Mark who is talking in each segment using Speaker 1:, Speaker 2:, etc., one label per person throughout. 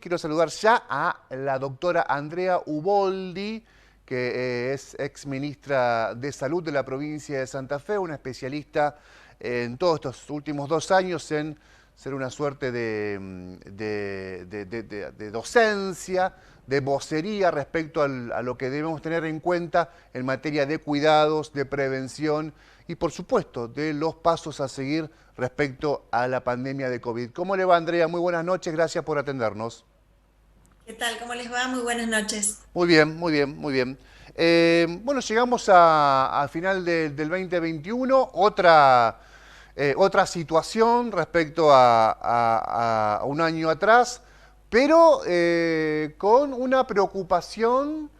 Speaker 1: Quiero saludar ya a la doctora Andrea Uboldi, que es ex ministra de Salud de la provincia de Santa Fe, una especialista en todos estos últimos 2 años en ser una suerte de docencia, de vocería respecto a lo que debemos tener en cuenta en materia de cuidados, de prevención y, por supuesto, de los pasos a seguir respecto a la pandemia de COVID. ¿Cómo le va, Andrea? Muy buenas noches, gracias por atendernos.
Speaker 2: ¿Qué tal? ¿Cómo les va? Muy buenas noches.
Speaker 1: Muy bien, muy bien, muy bien. Bueno, llegamos al final del 2021, otra situación respecto a un año atrás, pero con una preocupación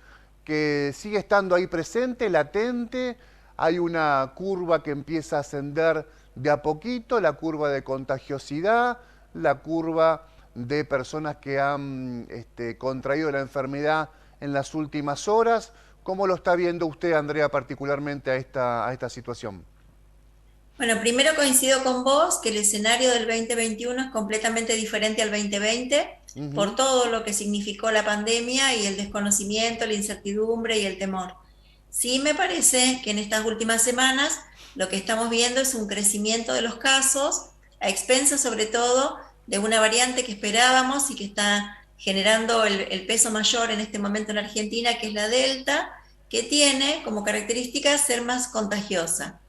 Speaker 1: que sigue estando ahí presente, latente. Hay una curva que empieza a ascender de a poquito, la curva de contagiosidad, la curva de personas que han contraído la enfermedad en las últimas horas. ¿Cómo lo está viendo usted, Andrea, particularmente a esta situación?
Speaker 2: Bueno, primero coincido con vos que el escenario del 2021 es completamente diferente al 2020 por
Speaker 1: Ujú.
Speaker 2: todo lo que significó la pandemia y el desconocimiento, la incertidumbre y el temor. Sí me parece que en estas últimas semanas lo que estamos viendo es un crecimiento de los casos, a expensas sobre todo de una variante que esperábamos y que está generando el peso mayor en este momento en Argentina, que es la Delta, que tiene como característica ser más contagiosa.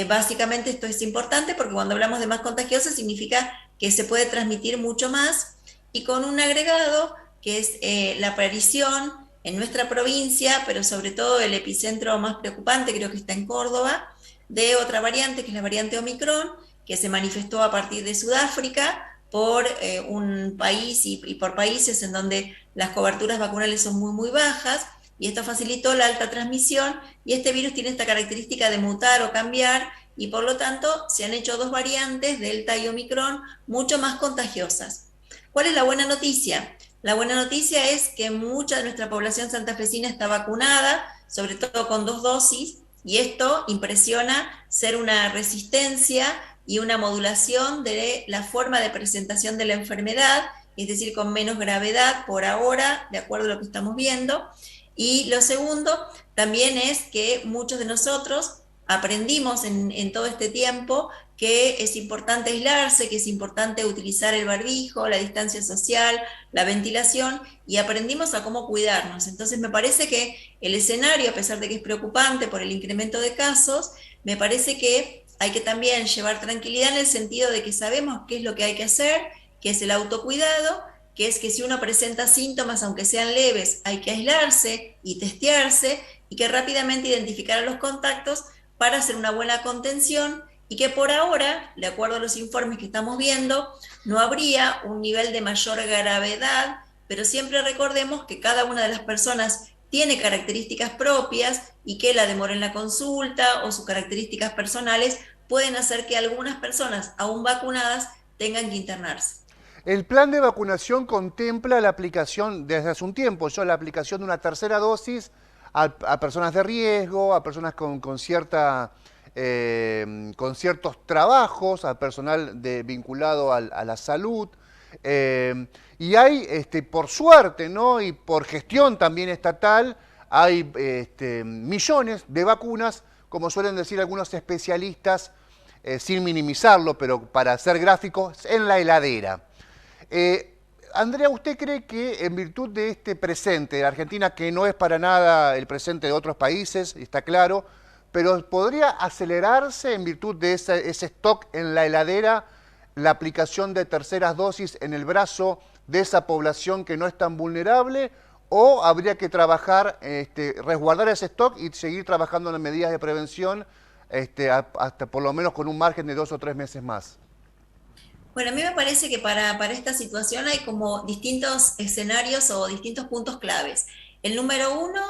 Speaker 2: Básicamente esto es importante porque cuando hablamos de más contagiosa significa que se puede transmitir mucho más y con un agregado que es la aparición en nuestra provincia, pero sobre todo el epicentro más preocupante creo que está en Córdoba, de otra variante que es la variante Omicron, que se manifestó a partir de Sudáfrica por un país y por países en donde las coberturas vacunales son muy, muy bajas, y esto facilitó la alta transmisión, y este virus tiene esta característica de mutar o cambiar, y por lo tanto se han hecho dos variantes, Delta y Omicron, mucho más contagiosas. ¿Cuál es la buena noticia? La buena noticia es que mucha de nuestra población santafesina está vacunada, sobre todo con 2 dosis, y esto impresiona ser una resistencia y una modulación de la forma de presentación de la enfermedad, es decir, con menos gravedad por ahora, de acuerdo a lo que estamos viendo. Y lo segundo también es que muchos de nosotros aprendimos en todo este tiempo que es importante aislarse, que es importante utilizar el barbijo, la distancia social, la ventilación, y aprendimos a cómo cuidarnos. Entonces me parece que el escenario, a pesar de que es preocupante por el incremento de casos, me parece que hay que también llevar tranquilidad en el sentido de que sabemos qué es lo que hay que hacer, que es el autocuidado, que es que si uno presenta síntomas, aunque sean leves, hay que aislarse y testearse, y que rápidamente identificar a los contactos para hacer una buena contención, y que por ahora, de acuerdo a los informes que estamos viendo, no habría un nivel de mayor gravedad, pero siempre recordemos que cada una de las personas tiene características propias y que la demora en la consulta o sus características personales pueden hacer que algunas personas aún vacunadas tengan que internarse.
Speaker 1: El plan de vacunación contempla la aplicación, desde hace un tiempo, la aplicación de una tercera dosis a personas de riesgo, a personas con ciertos trabajos, al personal vinculado a la salud. Y hay, por suerte, ¿no? Y por gestión también estatal, hay millones de vacunas, como suelen decir algunos especialistas, sin minimizarlo, pero para ser gráficos, en la heladera. Eh, Andrea, ¿usted cree que en virtud de este presente de la Argentina, que no es para nada el presente de otros países, está claro, pero podría acelerarse en virtud de ese stock en la heladera la aplicación de terceras dosis en el brazo de esa población que no es tan vulnerable? ¿O habría que trabajar, resguardar ese stock y seguir trabajando en las medidas de prevención hasta por lo menos con un margen de 2 o 3 meses más?
Speaker 2: Bueno, a mí me parece que para esta situación hay como distintos escenarios o distintos puntos claves. El número uno,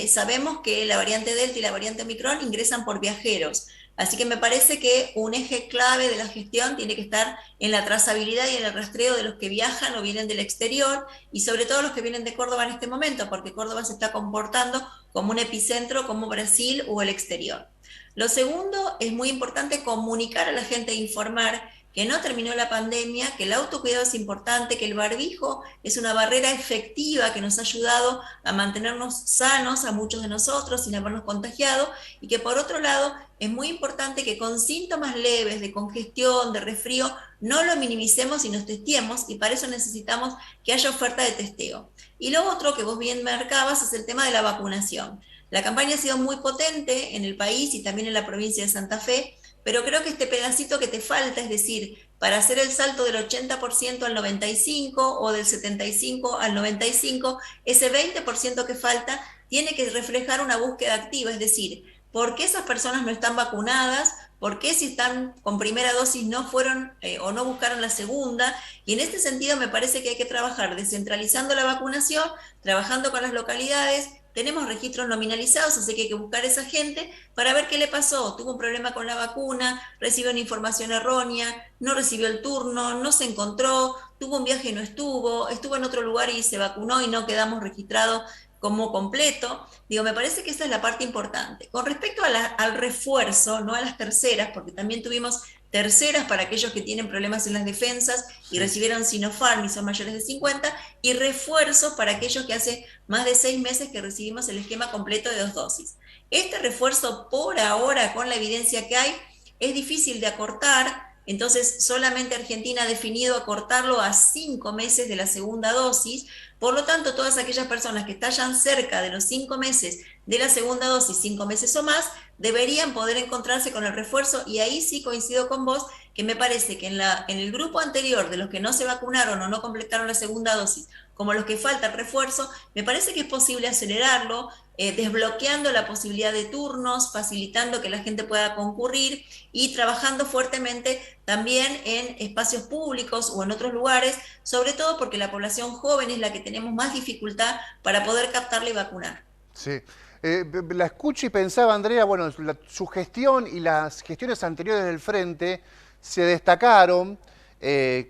Speaker 2: sabemos que la variante Delta y la variante Omicron ingresan por viajeros, así que me parece que un eje clave de la gestión tiene que estar en la trazabilidad y en el rastreo de los que viajan o vienen del exterior, y sobre todo los que vienen de Córdoba en este momento, porque Córdoba se está comportando como un epicentro como Brasil o el exterior. Lo segundo, es muy importante comunicar a la gente e informar que no terminó la pandemia, que el autocuidado es importante, que el barbijo es una barrera efectiva que nos ha ayudado a mantenernos sanos a muchos de nosotros sin habernos contagiado, y que por otro lado es muy importante que con síntomas leves de congestión, de resfrío, no lo minimicemos y nos testeemos, y para eso necesitamos que haya oferta de testeo. Y lo otro que vos bien marcabas es el tema de la vacunación. La campaña ha sido muy potente en el país y también en la provincia de Santa Fe, pero creo que este pedacito que te falta, es decir, para hacer el salto del 80% al 95% o del 75% al 95%, ese 20% que falta tiene que reflejar una búsqueda activa, es decir, ¿por qué esas personas no están vacunadas? ¿Por qué si están con primera dosis no fueron o no buscaron la segunda? Y en este sentido me parece que hay que trabajar descentralizando la vacunación, trabajando con las localidades. Tenemos registros nominalizados, así que hay que buscar a esa gente para ver qué le pasó. Tuvo un problema con la vacuna, recibió una información errónea, no recibió el turno, no se encontró, tuvo un viaje y no estuvo, estuvo en otro lugar y se vacunó y no quedamos registrados como completo. Digo, me parece que esa es la parte importante. Con respecto a al refuerzo, no a las terceras, porque también tuvimos terceras para aquellos que tienen problemas en las defensas y recibieron Sinopharm y son mayores de 50, y refuerzos para aquellos que hace más de 6 meses que recibimos el esquema completo de 2 dosis. Este refuerzo, por ahora, con la evidencia que hay, es difícil de acortar. Entonces solamente Argentina ha definido acortarlo a 5 meses de la segunda dosis. Por lo tanto, todas aquellas personas que están cerca de los 5 meses de la segunda dosis, 5 meses o más, deberían poder encontrarse con el refuerzo. Y ahí sí coincido con vos, que me parece que en el grupo anterior de los que no se vacunaron o no completaron la segunda dosis, como los que falta el refuerzo, me parece que es posible acelerarlo, desbloqueando la posibilidad de turnos, facilitando que la gente pueda concurrir y trabajando fuertemente también en espacios públicos o en otros lugares, sobre todo porque la población joven es la que tenemos más dificultad para poder captarla y vacunar.
Speaker 1: Sí. La escucho y pensaba, Andrea, bueno, su gestión y las gestiones anteriores del Frente se destacaron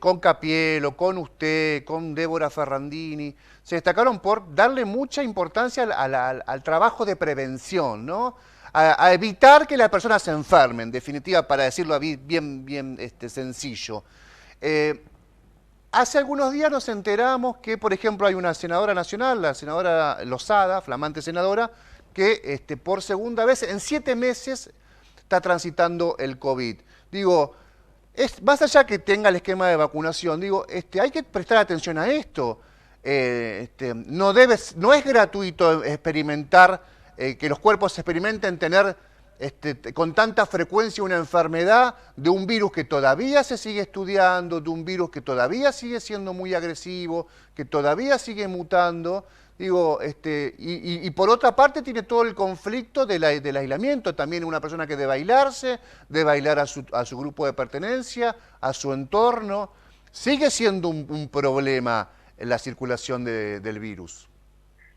Speaker 1: con Capielo, con usted, con Débora Ferrandini, se destacaron por darle mucha importancia al trabajo de prevención, ¿no? A evitar que las personas se enfermen, en definitiva, para decirlo bien sencillo. Hace algunos días nos enteramos que, por ejemplo, hay una senadora nacional, la senadora Lozada, flamante senadora, que por segunda vez en 7 meses está transitando el COVID. Digo, más allá que tenga el esquema de vacunación, digo, hay que prestar atención a esto. No es gratuito experimentar, que los cuerpos experimenten tener con tanta frecuencia una enfermedad de un virus que todavía se sigue estudiando, de un virus que todavía sigue siendo muy agresivo, que todavía sigue mutando. Digo, y por otra parte tiene todo el conflicto del aislamiento. También una persona que debe aislarse, debe aislar a su grupo de pertenencia, a su entorno. Sigue siendo un problema en la circulación del virus.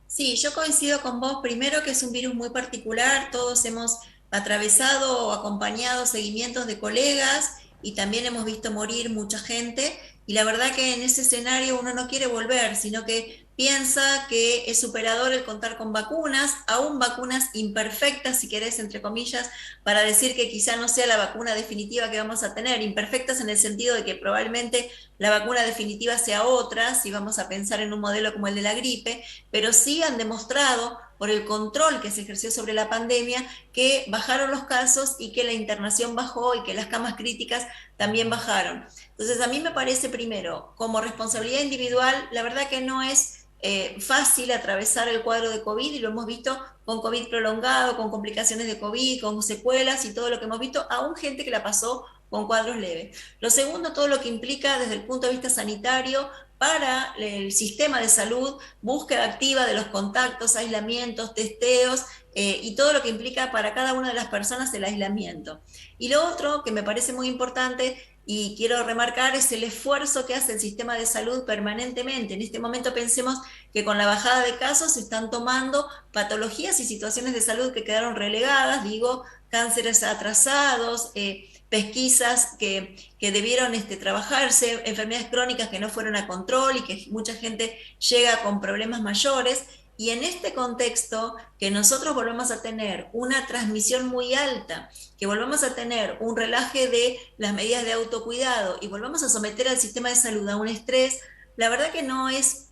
Speaker 2: Sí, yo coincido con vos. Primero que es un virus muy particular, todos hemos atravesado o acompañado seguimientos de colegas y también hemos visto morir mucha gente, y la verdad que en ese escenario uno no quiere volver, sino que piensa que es superador el contar con vacunas, aún vacunas imperfectas, si querés, entre comillas, para decir que quizá no sea la vacuna definitiva que vamos a tener, imperfectas en el sentido de que probablemente la vacuna definitiva sea otra, si vamos a pensar en un modelo como el de la gripe, pero sí han demostrado por el control que se ejerció sobre la pandemia, que bajaron los casos y que la internación bajó y que las camas críticas también bajaron. Entonces, a mí me parece, primero, como responsabilidad individual, la verdad que no es fácil atravesar el cuadro de COVID, y lo hemos visto con COVID prolongado, con complicaciones de COVID, con secuelas y todo lo que hemos visto, aún gente que la pasó con cuadros leves. Lo segundo, todo lo que implica desde el punto de vista sanitario para el sistema de salud, búsqueda activa de los contactos, aislamientos, testeos, y todo lo que implica para cada una de las personas el aislamiento. Y lo otro que me parece muy importante y quiero remarcar es el esfuerzo que hace el sistema de salud permanentemente. En este momento pensemos que con la bajada de casos se están tomando patologías y situaciones de salud que quedaron relegadas, digo, cánceres atrasados, pesquisas que debieron trabajarse, enfermedades crónicas que no fueron a control y que mucha gente llega con problemas mayores. Y en este contexto, que nosotros volvamos a tener una transmisión muy alta, que volvamos a tener un relaje de las medidas de autocuidado y volvamos a someter al sistema de salud a un estrés, la verdad que no es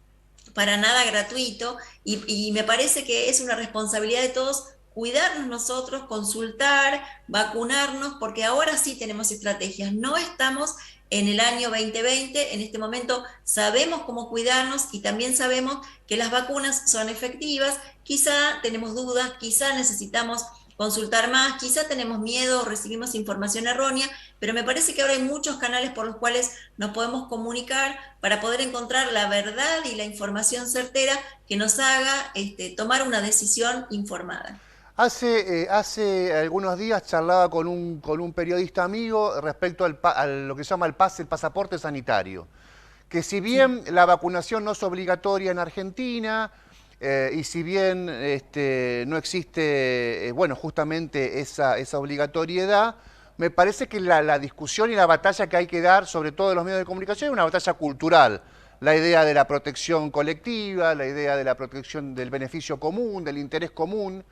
Speaker 2: para nada gratuito y me parece que es una responsabilidad de todos cuidarnos nosotros, consultar, vacunarnos, porque ahora sí tenemos estrategias. No estamos en el año 2020, en este momento sabemos cómo cuidarnos y también sabemos que las vacunas son efectivas. Quizá tenemos dudas, quizá necesitamos consultar más, quizá tenemos miedo o recibimos información errónea, pero me parece que ahora hay muchos canales por los cuales nos podemos comunicar para poder encontrar la verdad y la información certera que nos haga tomar una decisión informada.
Speaker 1: Hace algunos días charlaba con un periodista amigo respecto a lo que se llama el pasaporte sanitario, que si
Speaker 2: Sí.
Speaker 1: bien la vacunación no es obligatoria en Argentina, y si bien no existe, bueno, justamente esa obligatoriedad, me parece que la discusión y la batalla que hay que dar, sobre todo en los medios de comunicación, es una batalla cultural. La idea de la protección colectiva, la idea de la protección del beneficio común, del interés común,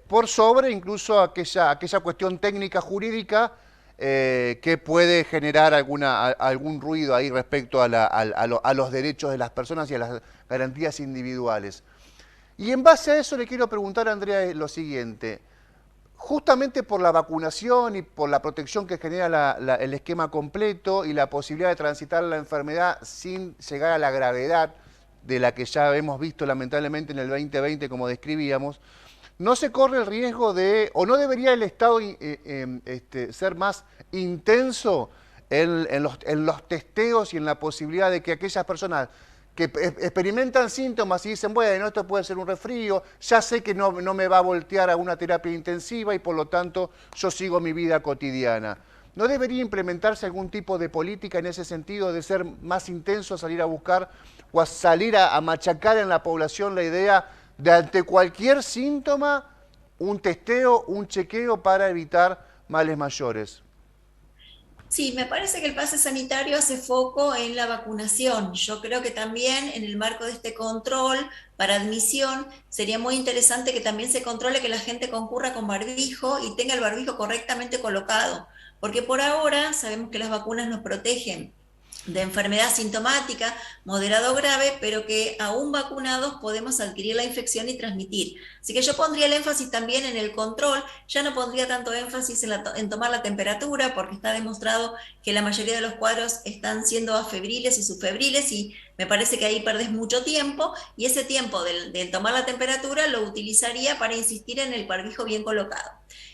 Speaker 1: por sobre incluso aquella cuestión técnica jurídica que puede generar algún ruido ahí respecto a los derechos de las personas y a las garantías individuales. Y en base a eso le quiero preguntar a Andrea lo siguiente. Justamente por la vacunación y por la protección que genera el esquema completo y la posibilidad de transitar la enfermedad sin llegar a la gravedad de la que ya hemos visto lamentablemente en el 2020, como describíamos, no se corre el riesgo de, o no debería el Estado ser más intenso en los testeos y en la posibilidad de que aquellas personas que experimentan síntomas y dicen, bueno, esto puede ser un resfrío, ya sé que no me va a voltear a una terapia intensiva y por lo tanto yo sigo mi vida cotidiana. ¿No debería implementarse algún tipo de política en ese sentido de ser más intenso, a salir a buscar o a salir a machacar en la población la idea de ante cualquier síntoma un testeo, un chequeo para evitar males mayores?
Speaker 2: Sí, me parece que el pase sanitario hace foco en la vacunación. Yo creo que también en el marco de este control para admisión sería muy interesante que también se controle que la gente concurra con barbijo y tenga el barbijo correctamente colocado, porque por ahora sabemos que las vacunas nos protegen de enfermedad sintomática, moderado o grave, pero que aún vacunados podemos adquirir la infección y transmitir. Así que yo pondría el énfasis también en el control, ya no pondría tanto énfasis en tomar la temperatura, porque está demostrado que la mayoría de los cuadros están siendo afebriles y subfebriles y me parece que ahí perdés mucho tiempo y ese tiempo del tomar la temperatura lo utilizaría para insistir en el barbijo bien colocado.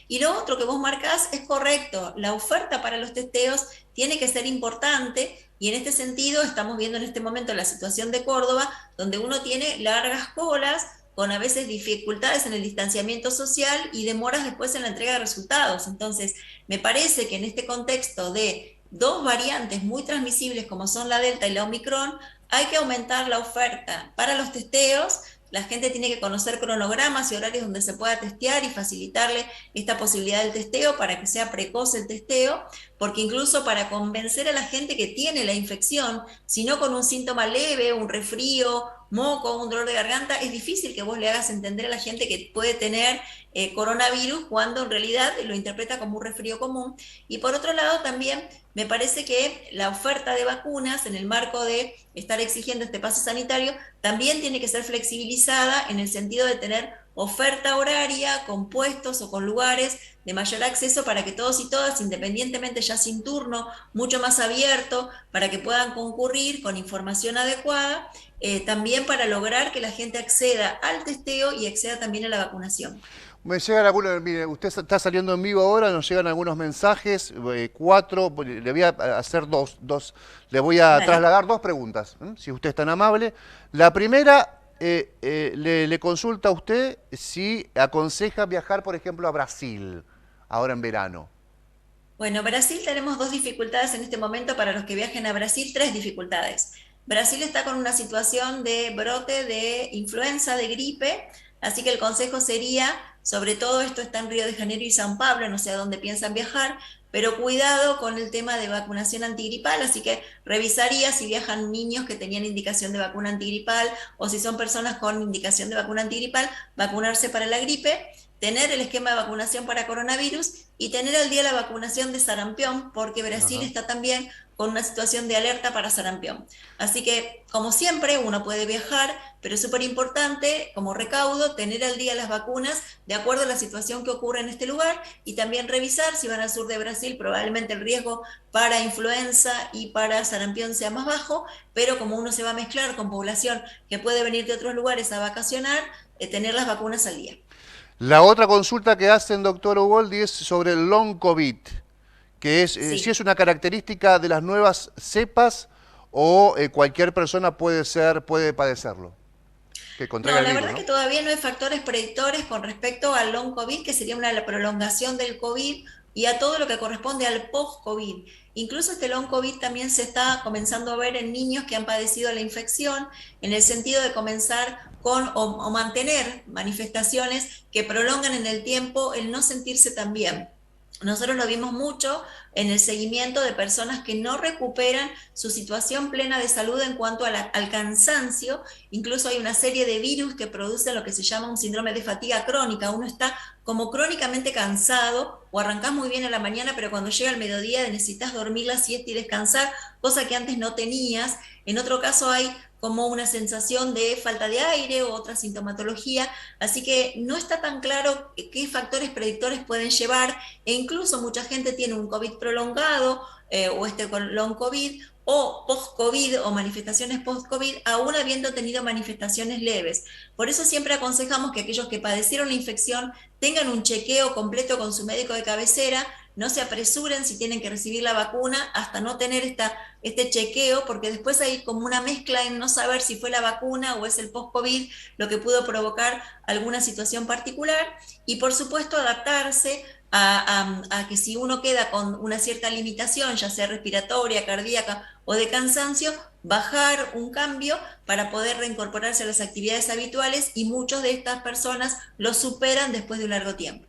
Speaker 2: Y lo otro que vos marcás es correcto, la oferta para los testeos tiene que ser importante y en este sentido estamos viendo en este momento la situación de Córdoba, donde uno tiene largas colas, con a veces dificultades en el distanciamiento social y demoras después en la entrega de resultados. Entonces, me parece que en este contexto de dos variantes muy transmisibles como son la Delta y la Omicron, hay que aumentar la oferta para los testeos. La gente tiene que conocer cronogramas y horarios donde se pueda testear y facilitarle esta posibilidad del testeo para que sea precoz el testeo, porque incluso para convencer a la gente que tiene la infección, si no con un síntoma leve, un resfrío, moco, un dolor de garganta, es difícil que vos le hagas entender a la gente que puede tener coronavirus cuando en realidad lo interpreta como un resfrío común. Y por otro lado también me parece que la oferta de vacunas en el marco de estar exigiendo este pase sanitario también tiene que ser flexibilizada en el sentido de tener oferta horaria con puestos o con lugares de mayor acceso para que todos y todas, independientemente ya sin turno, mucho más abierto, para que puedan concurrir con información adecuada, también para lograr que la gente acceda al testeo y acceda también a la vacunación.
Speaker 1: Me llegan algunos, mire, usted está saliendo en vivo ahora, nos llegan algunos mensajes, cuatro, le voy a hacer le voy a
Speaker 2: Dale.
Speaker 1: trasladar dos preguntas, si usted es tan amable. La primera, le consulta a usted si aconseja viajar, por ejemplo, a Brasil, ahora en verano.
Speaker 2: Bueno, Brasil tenemos dos dificultades en este momento para los que viajen a Brasil, tres dificultades. Brasil está con una situación de brote de influenza, de gripe, así que el consejo sería, sobre todo esto está en Río de Janeiro y San Pablo, no sé a dónde piensan viajar, pero cuidado con el tema de vacunación antigripal, así que revisaría si viajan niños que tenían indicación de vacuna antigripal o si son personas con indicación de vacuna antigripal, vacunarse para la gripe, tener el esquema de vacunación para coronavirus y tener al día la vacunación de sarampión, porque Brasil
Speaker 1: Ajá.
Speaker 2: está también con una situación de alerta para sarampión. Así que, como siempre, uno puede viajar, pero es súper importante, como recaudo, tener al día las vacunas de acuerdo a la situación que ocurre en este lugar y también revisar si van al sur de Brasil, probablemente el riesgo para influenza y para sarampión sea más bajo, pero como uno se va a mezclar con población que puede venir de otros lugares a vacacionar, tener las vacunas al día.
Speaker 1: La otra consulta que hacen, doctor Uboldi, es sobre el long COVID, que es si es
Speaker 2: Sí.
Speaker 1: una característica de las nuevas cepas o cualquier persona puede padecerlo, que contraiga
Speaker 2: No,
Speaker 1: el
Speaker 2: la
Speaker 1: virus,
Speaker 2: verdad que
Speaker 1: ¿no?
Speaker 2: todavía no hay factores predictores con respecto al long COVID, que sería una prolongación del COVID, y a todo lo que corresponde al post-COVID. Incluso este long COVID también se está comenzando a ver en niños que han padecido la infección, en el sentido de comenzar con o mantener manifestaciones que prolongan en el tiempo el no sentirse tan bien. Nosotros lo vimos mucho en el seguimiento de personas que no recuperan su situación plena de salud en cuanto al cansancio. Incluso hay una serie de virus que producen lo que se llama un síndrome de fatiga crónica. Uno está como crónicamente cansado o arrancás muy bien a la mañana, pero cuando llega el mediodía necesitas dormir la siesta y descansar, cosa que antes no tenías. En otro caso hay como una sensación de falta de aire o otra sintomatología, así que no está tan claro qué factores predictores pueden llevar, e incluso mucha gente tiene un COVID prolongado o este long COVID o post-COVID o manifestaciones post-COVID, aún habiendo tenido manifestaciones leves. Por eso siempre aconsejamos que aquellos que padecieron la infección tengan un chequeo completo con su médico de cabecera, no se apresuren si tienen que recibir la vacuna hasta no tener este chequeo, porque después hay como una mezcla en no saber si fue la vacuna o es el post-COVID lo que pudo provocar alguna situación particular, y por supuesto adaptarse a que si uno queda con una cierta limitación, ya sea respiratoria, cardíaca o de cansancio, bajar un cambio para poder reincorporarse a las actividades habituales, y muchos de estas personas lo superan después de un largo tiempo.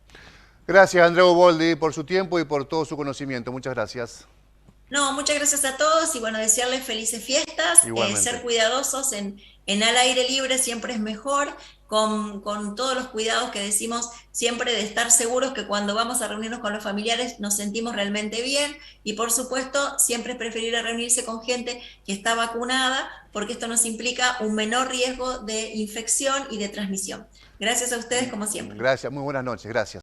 Speaker 1: Gracias, André Uboldi, por su tiempo y por todo su conocimiento. Muchas gracias.
Speaker 2: No, muchas gracias a todos y bueno, desearles felices fiestas, ser
Speaker 1: Igualmente.
Speaker 2: cuidadosos en al aire libre siempre es mejor, con todos los cuidados que decimos siempre, de estar seguros que cuando vamos a reunirnos con los familiares nos sentimos realmente bien, y por supuesto siempre es preferible reunirse con gente que está vacunada, porque esto nos implica un menor riesgo de infección y de transmisión. Gracias a ustedes como siempre.
Speaker 1: Gracias, muy buenas noches, gracias.